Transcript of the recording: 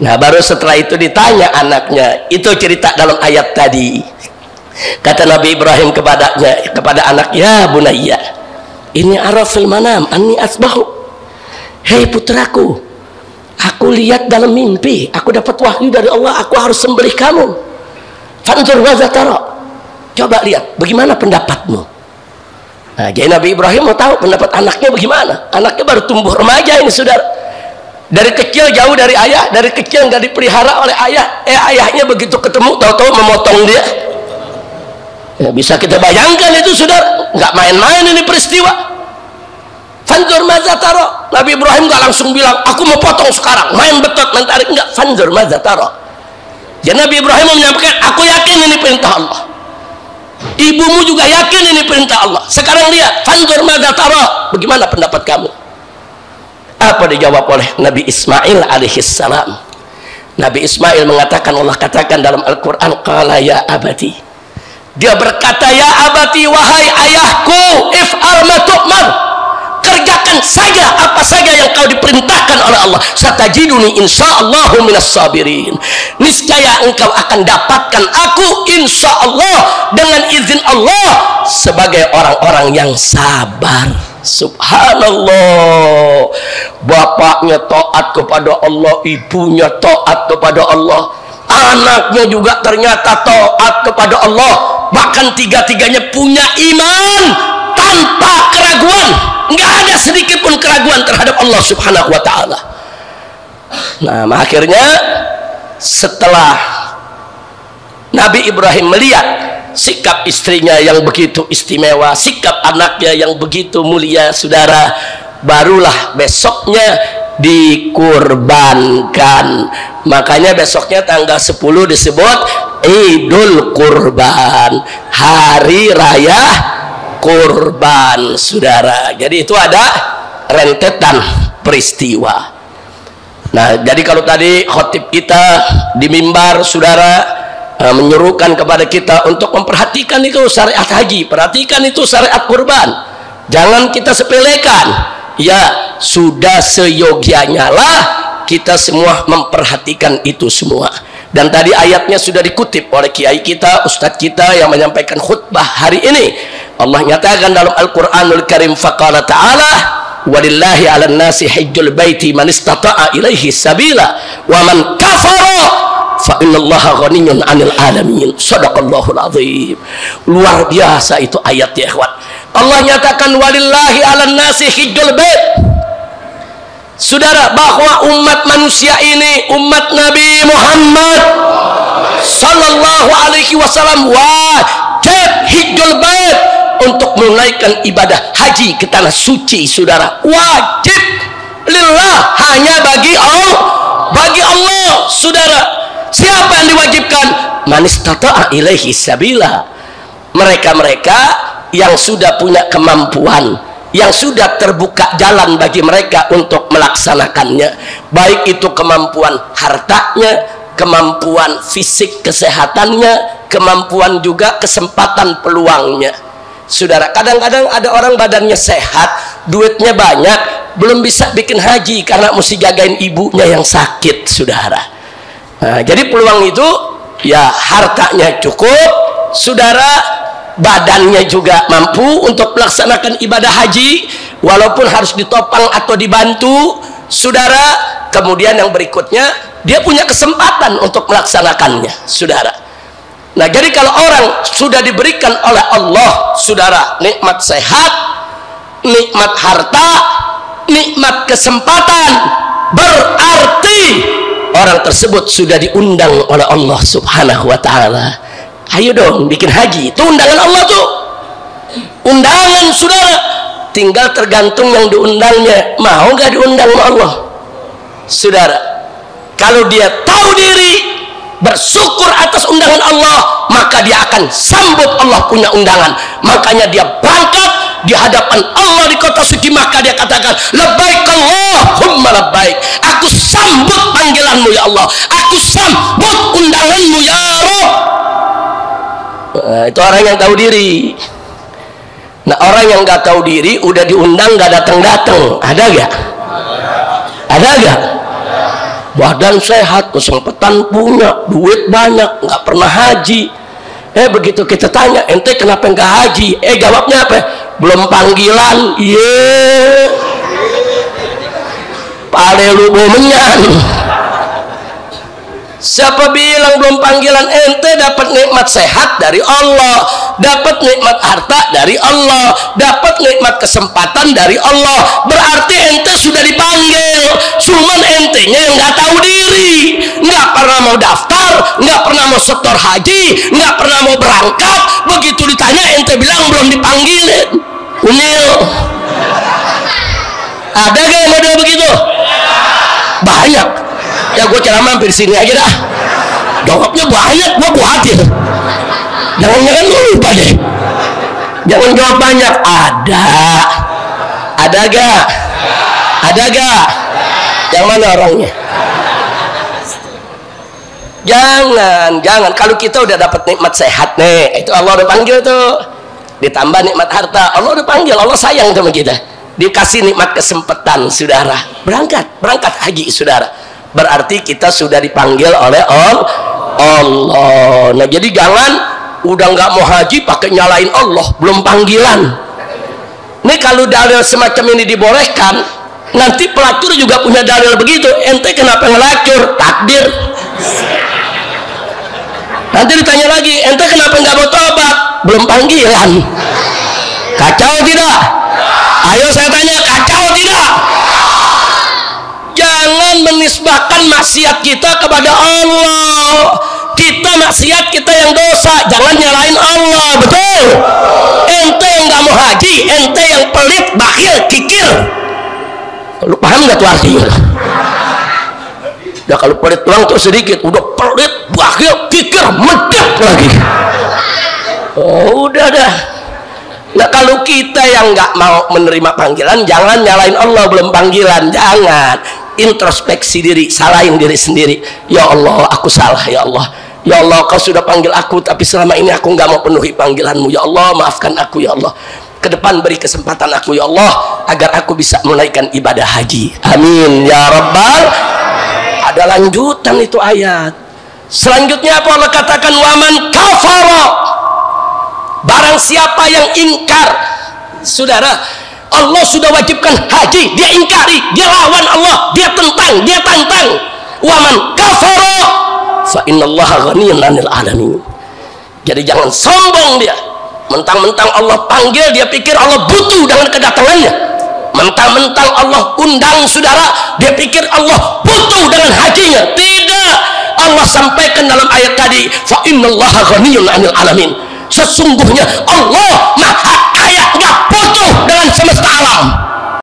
Nah, baru setelah itu ditanya anaknya. Itu cerita dalam ayat tadi. Kata Nabi Ibrahim kepada anak, ya bunayya, ini arafil manam anni asbahu. Hei putraku, aku lihat dalam mimpi, aku dapat wahyu dari Allah, aku harus sembelih kamu. Fanzur madza tara. Coba lihat bagaimana pendapatmu. Nah, jadi Nabi Ibrahim mau tahu pendapat anaknya bagaimana. Anaknya baru tumbuh remaja ini, saudara. Dari kecil jauh dari ayah, dari kecil nggak dipelihara oleh ayah. Ayahnya begitu ketemu tahu-tahu memotong dia. Ya, bisa kita bayangkan itu, saudara. Nggak main-main ini peristiwa. Fanzur madza tara. Nabi Ibrahim nggak langsung bilang aku mau potong sekarang, main betot mentarik, nggak. Fanzur madza tara. Jadi Nabi Ibrahim menyampaikan, aku yakin ini perintah Allah, ibumu juga yakin ini perintah Allah. Sekarang lihat, fanzur madza tara, bagaimana pendapat kamu? Apa dijawab oleh Nabi Ismail alaihissalam? Nabi Ismail mengatakan, Allah katakan dalam Al-Quran, qala ya abati, dia berkata, ya abati, wahai ayahku, if'al ma tu'mar, kerjakan saja apa saja yang kau diperintahkan oleh Allah. Satajiduni insyaallahu minas sabirin. Niscaya engkau akan dapatkan aku insyaallah dengan izin Allah sebagai orang-orang yang sabar. Subhanallah. Bapaknya taat kepada Allah, ibunya taat kepada Allah, anaknya juga ternyata taat kepada Allah, bahkan tiga-tiganya punya iman tanpa keraguan. Nggak ada sedikit pun keraguan terhadap Allah subhanahu wa ta'ala. Nah, akhirnya setelah Nabi Ibrahim melihat sikap istrinya yang begitu istimewa, sikap anaknya yang begitu mulia, saudara, barulah besoknya dikurbankan. Makanya besoknya tanggal 10 disebut Idul Kurban, hari raya kurban, saudara. Jadi itu ada rentetan peristiwa. Nah, jadi kalau tadi khotib kita di mimbar, saudara, menyuruhkan kepada kita untuk memperhatikan itu syariat haji, perhatikan itu syariat kurban, jangan kita sepelekan. Ya, sudah seyogianya lah kita semua memperhatikan itu semua. Dan tadi ayatnya sudah dikutip oleh kiai kita, ustadz kita yang menyampaikan khutbah hari ini. Allah nyatakan dalam Al-Quranul Karim, faqala ta'ala, walillahi ala nasi hijjul baiti man istata'a ilaihi sabila wa man kafara fa innallaha ghaniyyun 'anil alamin. Shadaqallahul azim. Luar biasa itu ayat, ya ikhwan. Allah nyatakan walillahi ala nasi hijjul bait, saudara, bahwa umat manusia ini, umat Nabi Muhammad sallallahu alaihi wasallam, wajib hijjul bait, untuk menunaikan ibadah haji ke tanah suci, saudara. Wajib lillah, hanya bagi Allah, saudara. Siapa yang diwajibkan? Man istata'a ilaihi sabila, mereka-mereka yang sudah punya kemampuan, yang sudah terbuka jalan bagi mereka untuk melaksanakannya, baik itu kemampuan hartanya, kemampuan fisik kesehatannya, kemampuan juga kesempatan peluangnya. Saudara, kadang-kadang ada orang badannya sehat, duitnya banyak, belum bisa bikin haji karena mesti jagain ibunya yang sakit, saudara. Nah, jadi peluang itu, ya hartanya cukup, saudara, badannya juga mampu untuk melaksanakan ibadah haji, walaupun harus ditopang atau dibantu, saudara. Kemudian yang berikutnya, dia punya kesempatan untuk melaksanakannya, saudara. Nah, jadi kalau orang sudah diberikan oleh Allah, saudara, nikmat sehat, nikmat harta, nikmat kesempatan, berarti orang tersebut sudah diundang oleh Allah subhanahu wa ta'ala. Ayo dong bikin haji, itu undangan Allah tuh, undangan, saudara. Tinggal tergantung yang diundangnya mau gak diundang sama Allah, saudara. Kalau dia tahu diri, bersyukur atas undangan Allah, maka dia akan sambut Allah punya undangan. Makanya dia berangkat di hadapan Allah di kota suci, maka dia katakan, labbaik Allahumma labbaik, aku sambut panggilanmu ya Allah, aku sambut undanganmu ya Rabb. Nah, itu orang yang tahu diri. Nah, orang yang nggak tahu diri udah diundang nggak datang-datang, ada gak? Ada gak? badan sehat, kesempatan punya, duit banyak, nggak pernah haji. Begitu kita tanya, ente kenapa nggak haji? Jawabnya apa? Belum panggilan. Pale lu menyan. Siapa bilang belum panggilan? Ente dapat nikmat sehat dari Allah, dapat nikmat harta dari Allah, dapat nikmat kesempatan dari Allah. Berarti ente sudah dipanggil. Cuman entenya yang nggak tahu diri, nggak pernah mau daftar, nggak pernah mau setor haji, nggak pernah mau berangkat. Begitu ditanya ente bilang belum dipanggilin. Unil. Ada gak yang model begitu? Banyak. Ya gue ceramah hampir sini aja dah. Jawabnya banyak, gue khawatir. Jangan-jangan lu lupa deh. Jangan jawab banyak. Ada gak? Ada gak? Yang mana orangnya? Jangan. Kalau kita udah dapat nikmat sehat nih, itu Allah udah panggil tuh. Ditambah nikmat harta, Allah udah panggil. Allah sayang sama kita. Dikasih nikmat kesempatan, saudara. Berangkat haji, saudara. Berarti kita sudah dipanggil oleh Allah. Nah, jadi jangan udah nggak mau haji pakai nyalain Allah, belum panggilan. Nih kalau dalil semacam ini dibolehkan, nanti pelacur juga punya dalil begitu. Ente kenapa ngelacur? Takdir. Nanti ditanya lagi, ente kenapa nggak mau tobat? Belum panggilan. Kacau tidak? Ayo saya tanya, kacau tidak? Jangan menisbahkan maksiat kita kepada Allah. Kita maksiat, kita yang dosa, jangan nyalain Allah. Betul? Ente yang nggak mau haji, ente yang pelit, bakhil, kikir. Lu paham nggak tuh artinya? Ya kalau pelit doang tuh sedikit, udah pelit, bakhil, kikir, medek lagi. Oh, udah dah. Nah, kalau kita yang nggak mau menerima panggilan, jangan nyalain Allah belum panggilan. Jangan introspeksi diri, salahin diri sendiri. Ya Allah, aku salah. Ya Allah, ya Allah, kau sudah panggil aku, tapi selama ini aku nggak mau penuhi panggilanmu. Ya Allah, maafkan aku. Ya Allah, ke depan beri kesempatan aku. Ya Allah, agar aku bisa menunaikan ibadah haji. Amin ya Rabbal. Ada lanjutan itu ayat. Selanjutnya apa Allah katakan? Waman kafara. Barang siapa yang ingkar, saudara, Allah sudah wajibkan haji, dia ingkari, dia lawan Allah, dia tentang, dia tantang. Waman kafara fa innallaha ghaniyyun 'anil 'alamin. Jadi jangan sombong dia. Mentang-mentang Allah panggil, dia pikir Allah butuh dengan kedatangannya. Mentang-mentang Allah undang saudara, dia pikir Allah butuh dengan hajinya. Tidak. Allah sampaikan dalam ayat tadi, fa innallaha ghaniyyun 'anil 'alamin. Sesungguhnya Allah maha